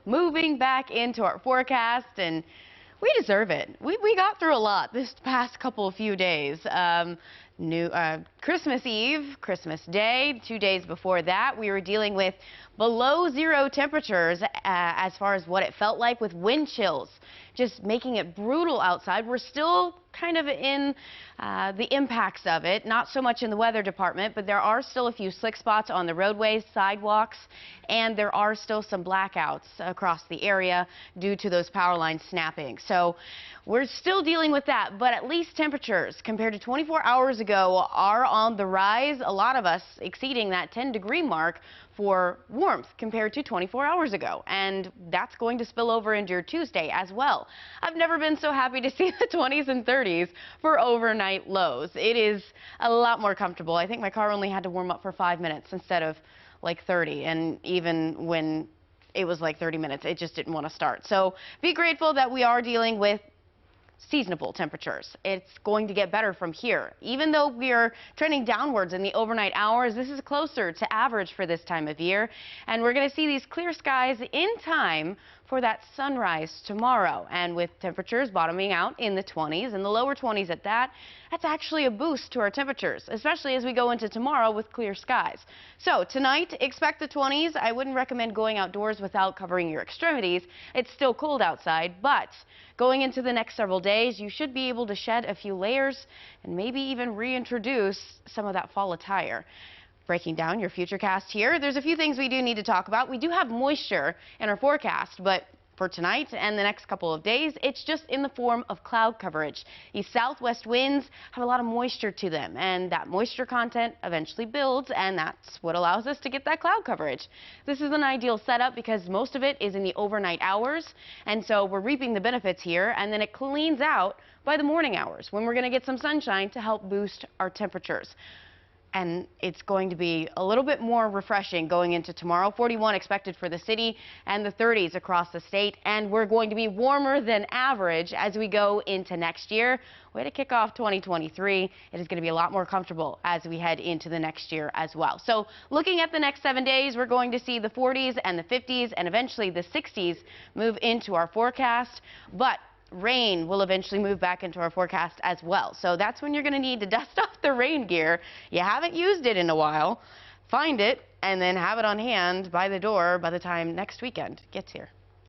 moving back into our forecast, and we deserve it. We got through a lot this past few days. Christmas Eve, Christmas Day, 2 days before that, we were dealing with below zero temperatures as far as what it felt like, with wind chills just making it brutal outside. We're still kind of in the impacts of it, not so much in the weather department, but there are still a few slick spots on the roadways, sidewalks, and there are still some blackouts across the area due to those power lines snapping. So we're still dealing with that, but at least temperatures compared to 24 hours ago are on the rise. A lot of us exceeding that 10-degree mark for warmth compared to 24 hours ago, and that's going to spill over into your Tuesday as well. I've never been so happy to see the 20s and 30s for overnight lows. It is a lot more comfortable. I think my car only had to warm up for 5 minutes instead of like 30, and even when it was like 30 minutes, it just didn't want to start. So be grateful that we are dealing with seasonable temperatures. It's going to get better from here. Even though we are trending downwards in the overnight hours, this is closer to average for this time of year, and we're going to see these clear skies in time for that sunrise tomorrow. And with temperatures bottoming out in the 20s and the lower 20s at that, that's actually a boost to our temperatures, especially as we go into tomorrow with clear skies. So tonight, expect the 20s. I wouldn't recommend going outdoors without covering your extremities. It's still cold outside, but going into the next several days, you should be able to shed a few layers and maybe even reintroduce some of that fall attire. Breaking down your futurecast here, there's a few things we do need to talk about. We do have moisture in our forecast, but for tonight and the next couple of days, it's just in the form of cloud coverage. These southwest winds have a lot of moisture to them, and that moisture content eventually builds, and that's what allows us to get that cloud coverage. This is an ideal setup because most of it is in the overnight hours, and so we're reaping the benefits here, and then it cleans out by the morning hours when we're going to get some sunshine to help boost our temperatures. And it's going to be a little bit more refreshing going into tomorrow. 41 expected for the city and the 30s across the state. And we're going to be warmer than average as we go into next year. Way to kick off 2023. It is going to be a lot more comfortable as we head into the next year as well. So looking at the next 7 days, we're going to see the 40s and the 50s and eventually the 60s move into our forecast. But rain will eventually move back into our forecast as well. So that's when you're going to need to dust off the rain gear. You haven't used it in a while. Find it and then have it on hand by the door by the time next weekend gets here.